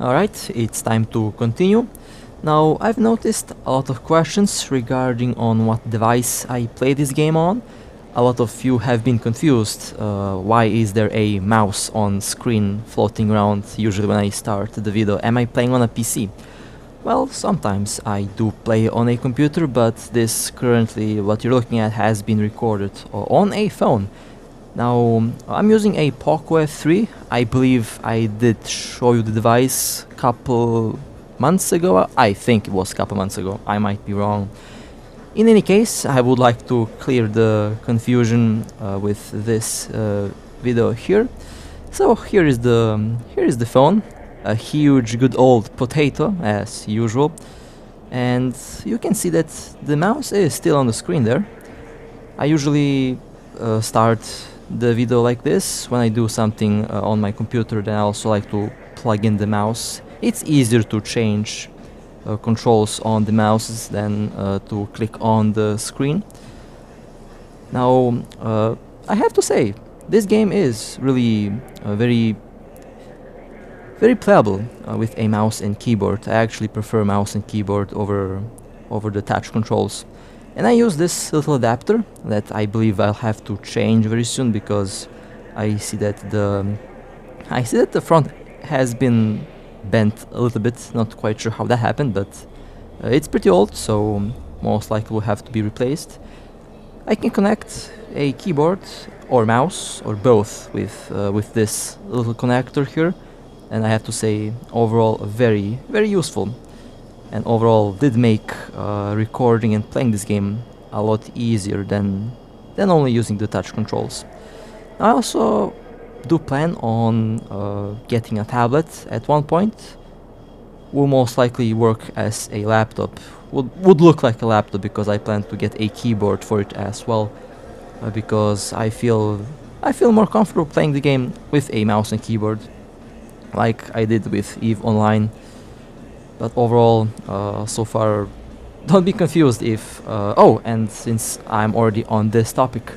Alright, it's time to continue. Now, I've noticed a lot of questions regarding on what device I play this game on. A lot of you have been confused. Why is there a mouse on screen floating around usually when I start the video? Am I playing on a PC? Well, sometimes I do play on a computer, but this currently, what you're looking at, has been recorded on a phone. Now, I'm using a Poco F3. I believe I did show you the device a couple months ago. I think it was a couple months ago. I might be wrong. In any case, I would like to clear the confusion with this video here. So here is the phone, a huge good old potato as usual, and you can see that the mouse is still on the screen there. I usually start the video like this when I do something on my computer. Then I also like to plug in the mouse. It's easier to change controls on the mouses than to click on the screen. Now, I have to say, this game is really very playable with a mouse and keyboard. I actually prefer mouse and keyboard over the touch controls. And I use this little adapter that I believe I'll have to change very soon, because I see that the front has been bent a little bit. Not quite sure how that happened, but it's pretty old, so most likely will have to be replaced. I can connect a keyboard or mouse or both with this little connector here, and I have to say, overall very useful, and overall did make recording and playing this game a lot easier than only using the touch controls. I also do plan on getting a tablet at one point. Will most likely work as a laptop. Would look like a laptop, because I plan to get a keyboard for it as well, because I feel more comfortable playing the game with a mouse and keyboard, like I did with EVE Online. But overall, so far, don't be confused if... oh, and since I'm already on this topic,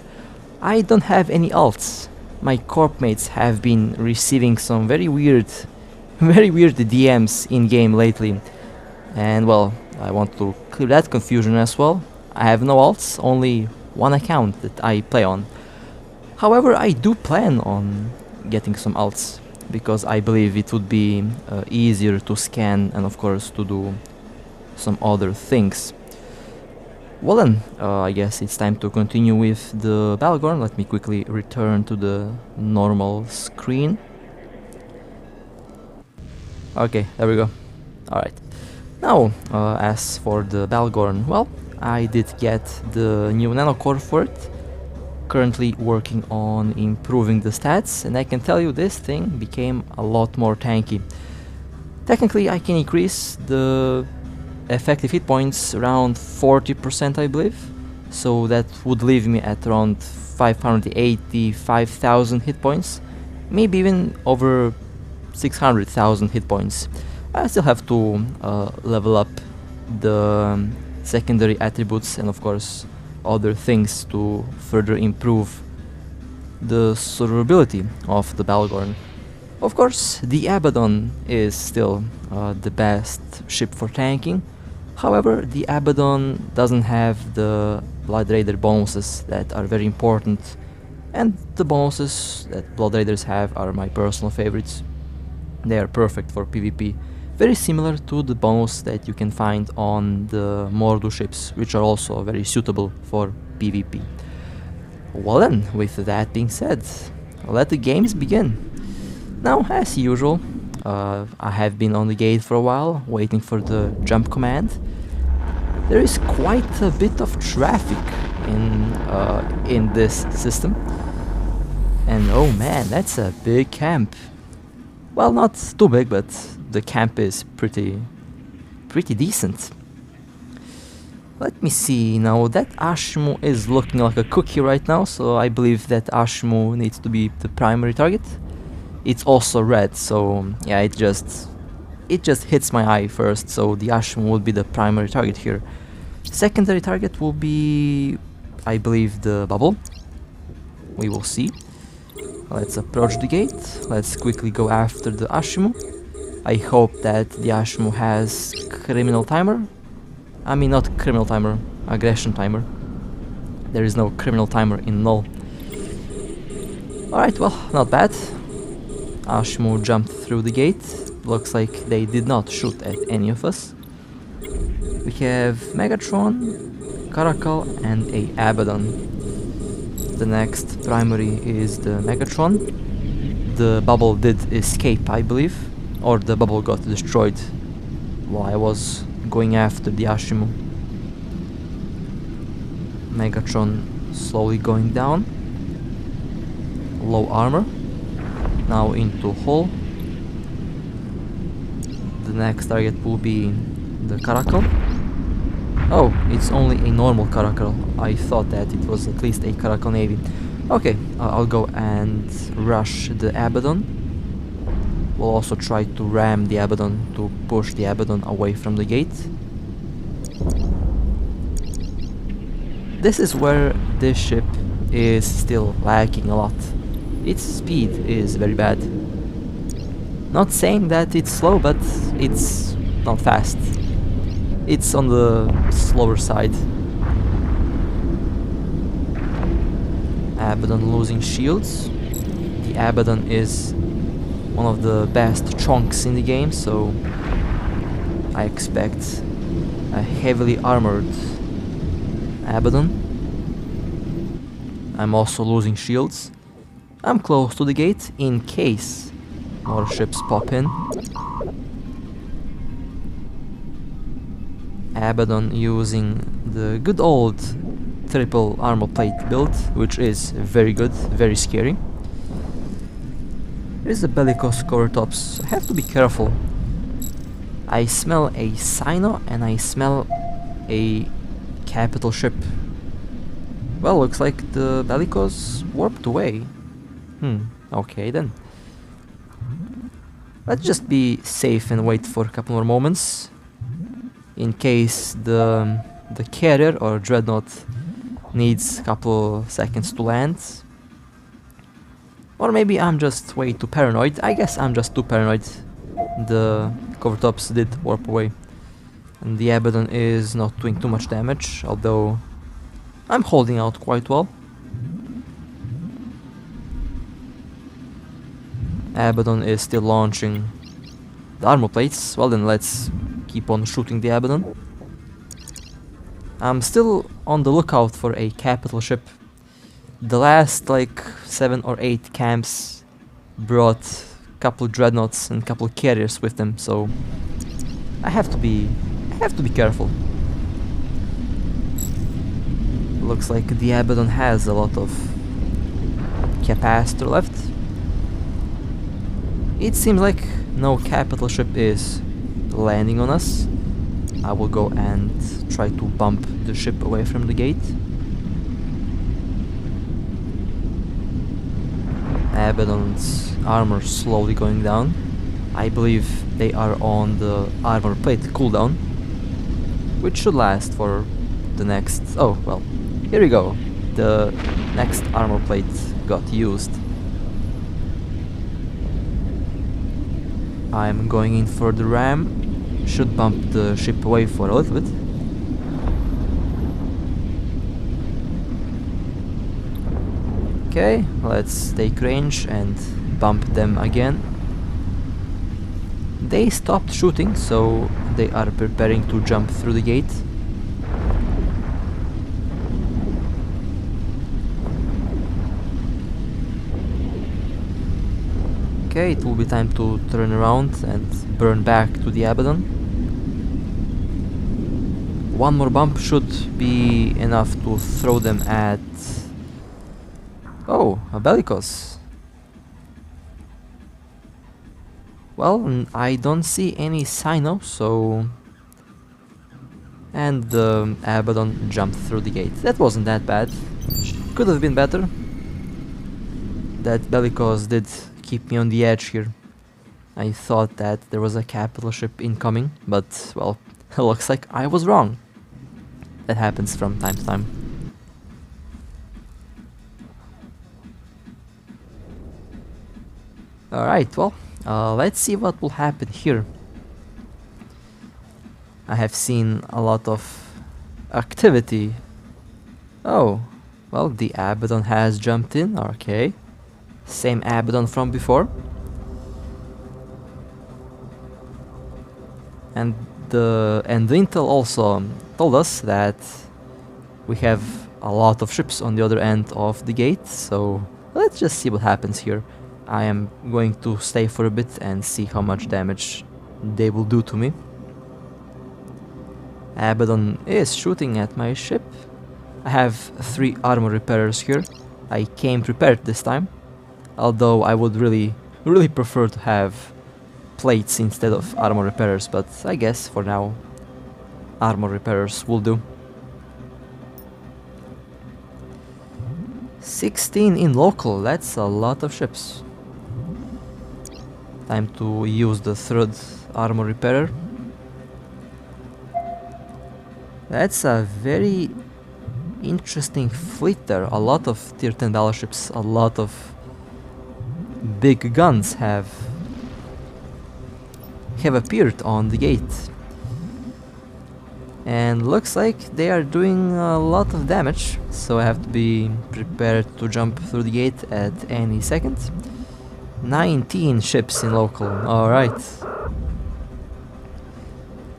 I don't have any alts. My corp mates have been receiving some very weird DMs in-game lately. And well, I want to clear that confusion as well. I have no alts, only one account that I play on. However, I do plan on getting some alts, because I believe it would be easier to scan and of course to do some other things. Well then, I guess it's time to continue with the Bhaalgorn. Let me quickly return to the normal screen. Okay, there we go. Alright. Now, as for the Bhaalgorn, well, I did get the new nanocore for it. Currently working on improving the stats, and I can tell you this thing became a lot more tanky. Technically, I can increase the effective hit points around 40%, I believe, so that would leave me at around 585,000 hit points, maybe even over 600,000 hit points. I still have to level up the secondary attributes and of course other things to further improve the survivability of the Bhaalgorn. Of course, the Abaddon is still the best ship for tanking. However, the Abaddon doesn't have the Blood Raider bonuses that are very important, and the bonuses that Blood Raiders have are my personal favorites. They are perfect for PvP, very similar to the bonus that you can find on the Mordu ships, which are also very suitable for PvP. Well then, with that being said, let the games begin. Now, as usual, I have been on the gate for a while, waiting for the jump command. There is quite a bit of traffic in this system, and oh man, that's a big camp. Well, not too big, but the camp is pretty decent. Let me see now. That Ashmu is looking like a cookie right now, so I believe that Ashmu needs to be the primary target. It's also red, so yeah, it just hits my eye first, so the Ashmu will be the primary target here. Secondary target will be, I believe, the bubble. We will see. Let's approach the gate. Let's quickly go after the Ashmu. I hope that the Ashmu has criminal timer. I mean, not criminal timer, aggression timer. There is no criminal timer in null. Alright, well, not bad. Ashmu jumped through the gate. Looks like they did not shoot at any of us. We have Megatron, Caracal, and a Abaddon. The next primary is the Megatron. The bubble did escape, I believe, or the bubble got destroyed while I was going after the Ashimu. Megatron slowly going down. Low armor. Now into hull. The next target will be the Caracal. Oh, it's only a normal Caracal. I thought that it was at least a Caracal Navy. Okay, I'll go and rush the Abaddon. We'll also try to ram the Abaddon to push the Abaddon away from the gate. This is where this ship is still lacking a lot. Its speed is very bad. Not saying that it's slow, but it's not fast. It's on the slower side. Abaddon losing shields. The Abaddon is one of the best chunks in the game, so I expect a heavily armored Abaddon. I'm also losing shields. I'm close to the gate in case more ships pop in. Abaddon using the good old triple armor plate build, which is very good, very scary. There's the Bellicose cover tops. I have to be careful. I smell a Sino and I smell a capital ship. Well, looks like the Bellicose warped away. Okay then. Let's just be safe and wait for a couple more moments. In case the carrier or dreadnought needs a couple seconds to land. Or maybe I'm just way too paranoid. I guess I'm just too paranoid. The cover tops did warp away. And the Abaddon is not doing too much damage, although I'm holding out quite well. Abaddon is still launching the armor plates. Well then, let's keep on shooting the Abaddon. I'm still on the lookout for a capital ship. The last like 7 or 8 camps brought a couple dreadnoughts and a couple carriers with them, so I have to be careful. Looks like the Abaddon has a lot of capacitor left. It seems like no capital ship is landing on us. I will go and try to bump the ship away from the gate. Abaddon's armor slowly going down. I believe they are on the armor plate cooldown, which should last for the next... oh, well, here we go. The next armor plate got used. I'm going in for the ram. Should bump the ship away for a little bit. Okay, let's take range and bump them again. They stopped shooting, so they are preparing to jump through the gate. Okay, it will be time to turn around and burn back to the Abaddon. One more bump should be enough to throw them at... oh, a Bellicose. Well, I don't see any Sino, so... and the Abaddon jumped through the gate. That wasn't that bad. Could have been better. That Bellicose did keep me on the edge here. I thought that there was a capital ship incoming, but, well, it looks like I was wrong. That happens from time to time. Alright, well, Let's see what will happen here. I have seen a lot of activity. Oh, well, the Abaddon has jumped in, okay. Same Abaddon from before. And the intel also told us that we have a lot of ships on the other end of the gate, so let's just see what happens here. I am going to stay for a bit and see how much damage they will do to me. Abaddon is shooting at my ship. I have 3 armor repairers here. I came prepared this time, although I would really prefer to have plates instead of armor repairers, but I guess for now armor repairers will do. 16 in local, that's a lot of ships. Time to use the 3rd armor repairer. That's a very interesting fleet there. A lot of tier 10 battleships, a lot of big guns have appeared on the gate. And looks like they are doing a lot of damage, so I have to be prepared to jump through the gate at any second. 19 ships in local, alright.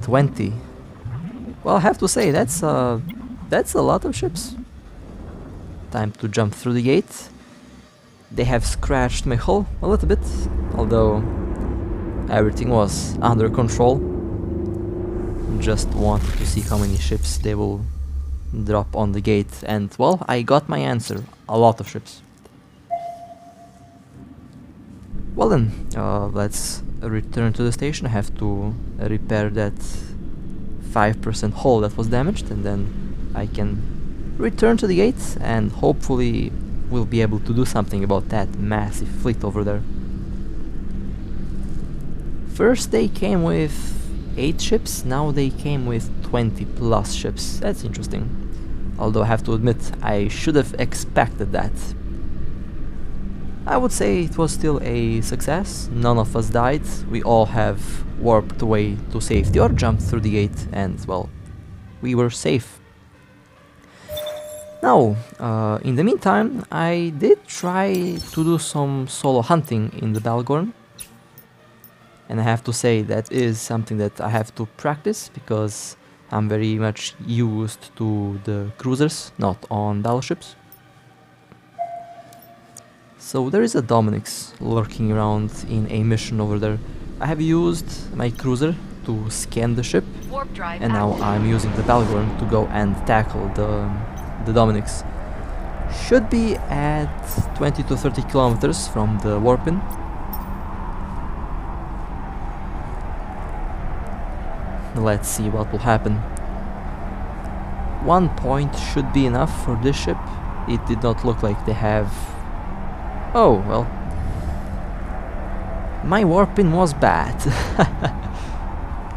20. Well, I have to say, that's a lot of ships. Time to jump through the gate. They have scratched my hull a little bit, although everything was under control. Just wanted to see how many ships they will drop on the gate, and well, I got my answer. A lot of ships. Well then, let's return to the station. I have to repair that 5% hull that was damaged, and then I can return to the gate and hopefully we'll be able to do something about that massive fleet over there. First they came with 8 ships, now they came with 20 plus ships. That's interesting. Although I have to admit, I should have expected that. I would say it was still a success. None of us died. We all have warped away to safety or jumped through the gate, and well, we were safe. Now, in the meantime, I did try to do some solo hunting in the Bhaalgorn. And I have to say that is something that I have to practice, because I'm very much used to the cruisers, not on battleships. So there is a Dominix lurking around in a mission over there. I have used my cruiser to scan the ship, and now I'm using the Bhaalgorn to go and tackle the Dominix. Should be at 20 to 30 kilometers from the warp-in. Let's see what will happen. 1 point should be enough for this ship. It did not look like they have... Oh, well. My warp-in was bad.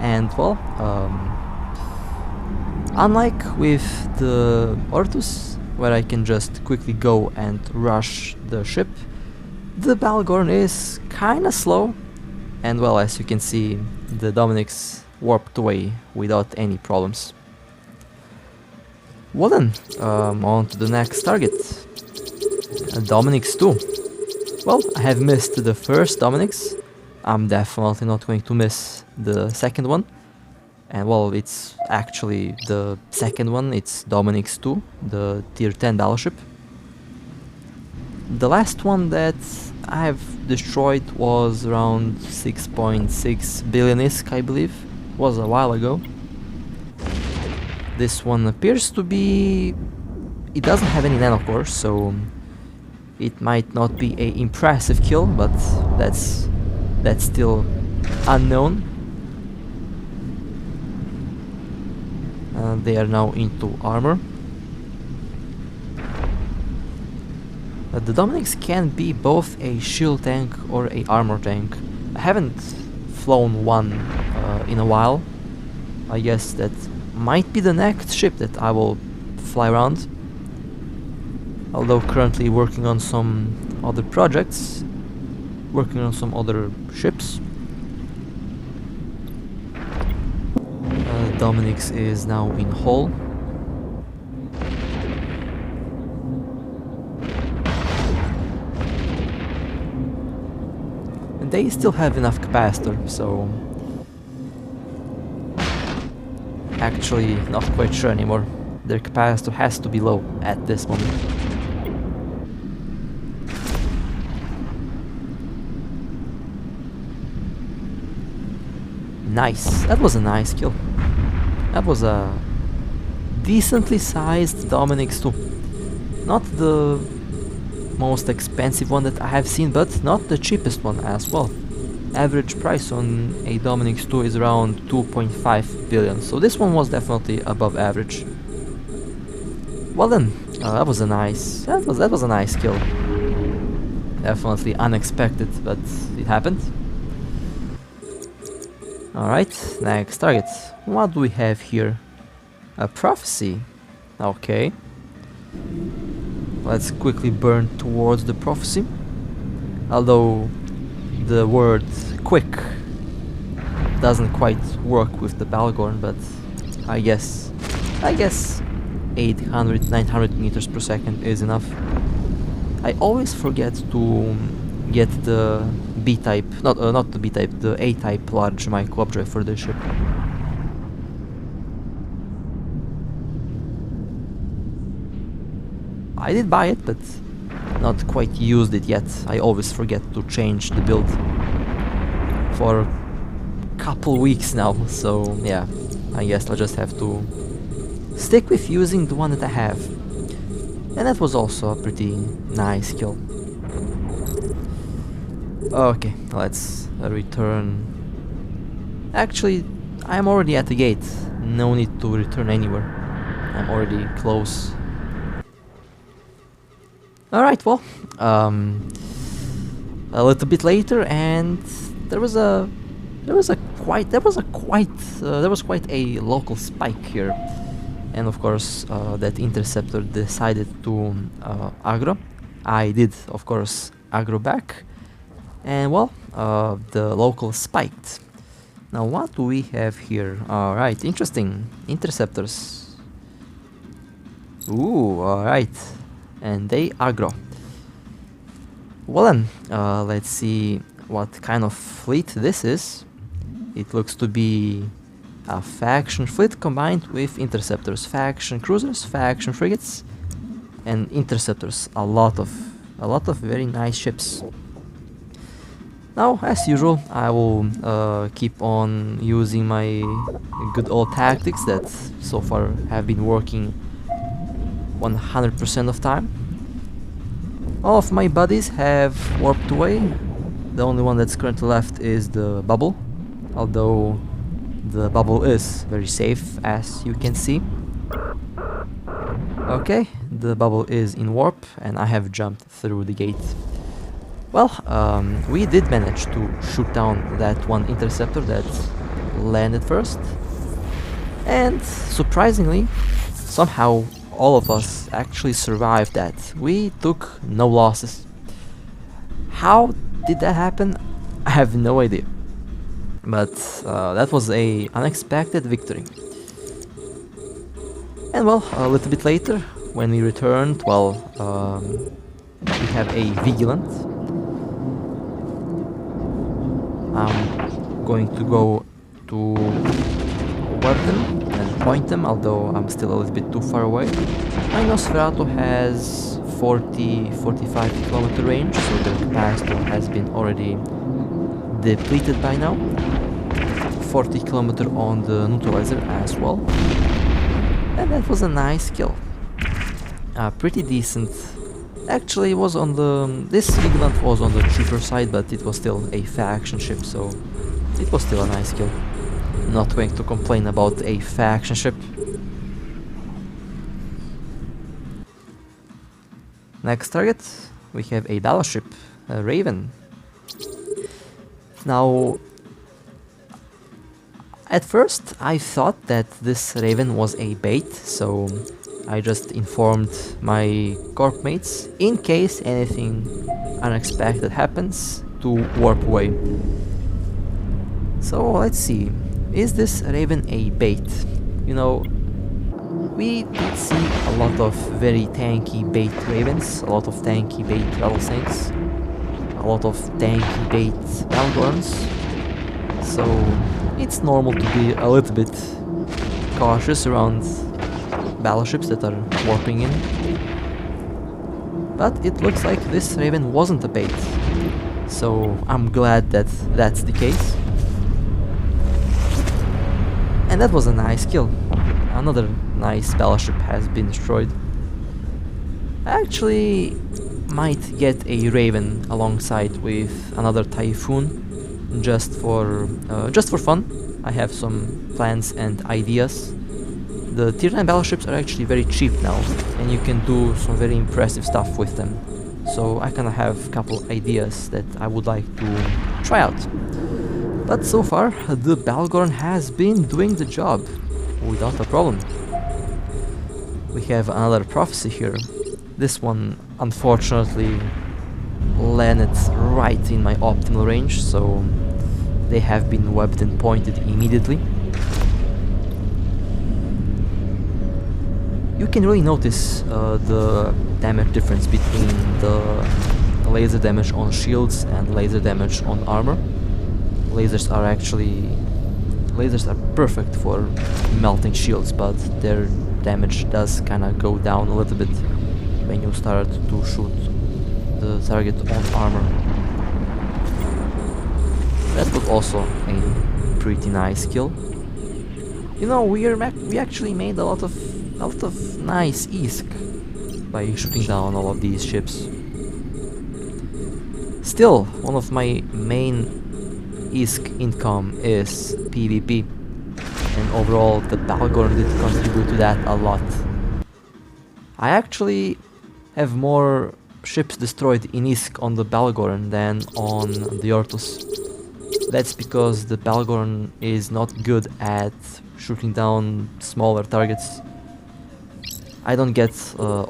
And, well, unlike with the Ortus, where I can just quickly go and rush the ship, the Bhaalgorn is kinda slow. And, well, as you can see, the Dominix warped away without any problems. Well then, on to the next target. Dominix 2. Well, I have missed the first Dominix. I'm definitely not going to miss the second one. And well, it's actually the second one, it's Dominix 2, the tier 10 battleship. The last one that I have destroyed was around 6.6 billion ISK, I believe. Was a while ago. This one appears to be... It doesn't have any nanocores, so it might not be a impressive kill, but that's still unknown. They are now into armor. The Dominix can be both a shield tank or a armor tank. I haven't flown one in a while. I guess that might be the next ship that I will fly around. Although currently working on some other projects working on some other ships. Dominix is now in hull. And they still have enough capacitor, so actually not quite sure anymore. Their capacitor has to be low at this moment. Nice, that was a nice kill. That was a decently sized Dominix too. Not the most expensive one that I have seen, but not the cheapest one as well. Average price on a Dominix 2 is around 2.5 billion, so this one was definitely above average. Well then, that was a nice kill. Definitely unexpected, but it happened. Alright, next target. What do we have here? A prophecy. Okay. Let's quickly burn towards the prophecy. Although the word quick doesn't quite work with the Bhaalgorn, but I guess 800, 900 meters per second is enough. I always forget to get the B-type, not the B-type, the A-type large micro drive for this ship. I did buy it, but not quite used it yet. I always forget to change the build for a couple weeks now, so yeah, I guess I'll just have to stick with using the one that I have. And that was also a pretty nice kill. Okay, let's return. Actually, I'm already at the gate. No need to return anywhere. I'm already close. Alright, well, a little bit later, and there was quite a local spike here, and of course that interceptor decided to aggro. I did, of course, aggro back, and well, the local spiked. Now what do we have here? Alright, interesting. Interceptors. Ooh, alright. And they aggro. Well then, let's see what kind of fleet this is. It looks to be a faction fleet combined with interceptors. Faction cruisers, faction frigates, and interceptors. A lot of very nice ships. Now, as usual, I will keep on using my good old tactics that so far have been working 100% of time. All of my buddies have warped away. The only one that's currently left is the bubble, although the bubble is very safe, as you can see. Okay, the bubble is in warp and I have jumped through the gate. Well, we did manage to shoot down that one interceptor that landed first, and surprisingly, somehow all of us actually survived that. We took no losses. How did that happen? I have no idea. But that was a unexpected victory. And well, a little bit later, when we returned, well, we have a vigilant. I'm going to go toward them and point them, although I'm still a little bit too far away. My Nosferatu has 40-45 kilometer range, so the capacitor has been already depleted by now. 40 kilometer on the neutralizer as well. And that was a nice kill. Pretty decent. Actually, it was on the... this Vigilant was on the cheaper side, but it was still a faction ship, so it was still a nice kill. Not going to complain about a faction ship. Next target, we have a Battleship, a Raven. Now, at first I thought that this Raven was a bait, so I just informed my corp mates in case anything unexpected happens to warp away. So let's see, is this Raven a bait? You know, we did see a lot of very tanky bait Ravens, a lot of tanky bait Rattlesnakes, a lot of tanky bait Bhaalgorns, so it's normal to be a little bit cautious around battleships that are warping in. But it looks like this Raven wasn't a bait, so I'm glad that that's the case. And that was a nice kill. Another nice battleship has been destroyed. I actually might get a Raven alongside with another Typhoon just for fun. I have some plans and ideas. The tier 9 battleships are actually very cheap now, and you can do some very impressive stuff with them. So I kinda have a couple ideas that I would like to try out. But so far, the Bhaalgorn has been doing the job without a problem. We have another prophecy here. This one unfortunately landed right in my optimal range, so they have been webbed and pointed immediately. You can really notice the damage difference between the laser damage on shields and laser damage on armor. Lasers are perfect for melting shields, but their damage does kinda go down a little bit when you start to shoot the target on armor. That was also a pretty nice kill. You know, we actually made a lot of nice ISK by shooting down all of these ships. Still, one of my main ISK income is PvP, and overall the Bhaalgorn did contribute to that a lot. I actually have more ships destroyed in ISK on the Bhaalgorn than on the Ortus. That's because the Bhaalgorn is not good at shooting down smaller targets. I don't get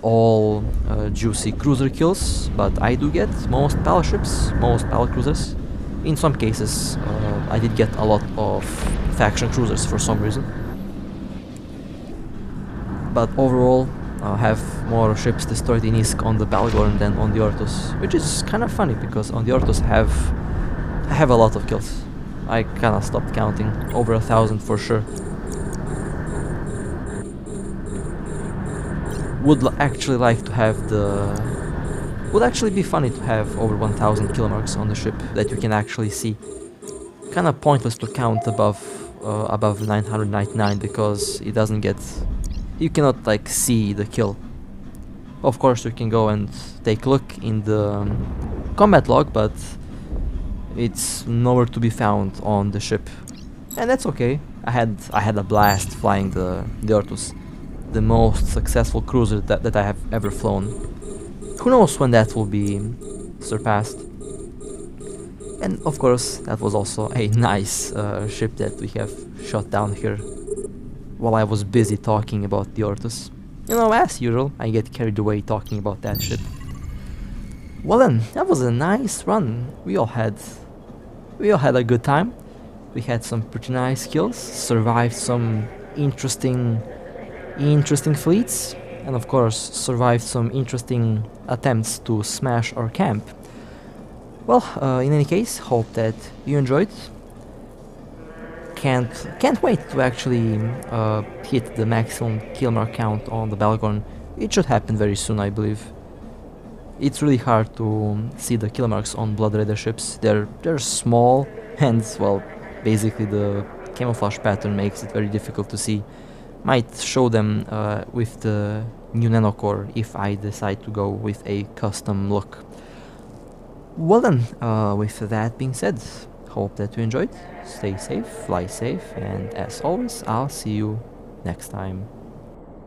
all juicy cruiser kills, but I do get most battleships, most battlecruisers. In some cases, I did get a lot of faction cruisers for some reason. But overall, I have more ships destroyed in ISK on the Bhaalgorn than on the Ortus, which is kind of funny because on the Ortus I have a lot of kills. I kind of stopped counting, over 1,000 for sure. Would actually like to have would actually be funny to have over 1,000 Killmarks on the ship that you can actually see. Kinda pointless to count above 999 because it doesn't get... you cannot like see the kill. Of course you can go and take a look in the combat log, but it's nowhere to be found on the ship. And that's okay. I had a blast flying the Ortus, the most successful cruiser that I have ever flown. Who knows when that will be surpassed. And of course that was also a nice ship that we have shot down here while I was busy talking about the Ortus. You know, as usual, I get carried away talking about that ship. Well then, that was a nice run. We all had a good time. We had some pretty nice kills, survived some interesting fleets, and of course survived some interesting attempts to smash our camp. Well, in any case, hope that you enjoyed. Can't wait to actually hit the maximum Killmark count on the Bhaalgorn. It should happen very soon, I believe. It's really hard to see the Killmarks on Blood Raider ships. They're small, and well, basically the camouflage pattern makes it very difficult to see. Might show them with the new nanocore if I decide to go with a custom look. Well then, with that being said, hope that you enjoyed. Stay safe, fly safe, and as always, I'll see you next time.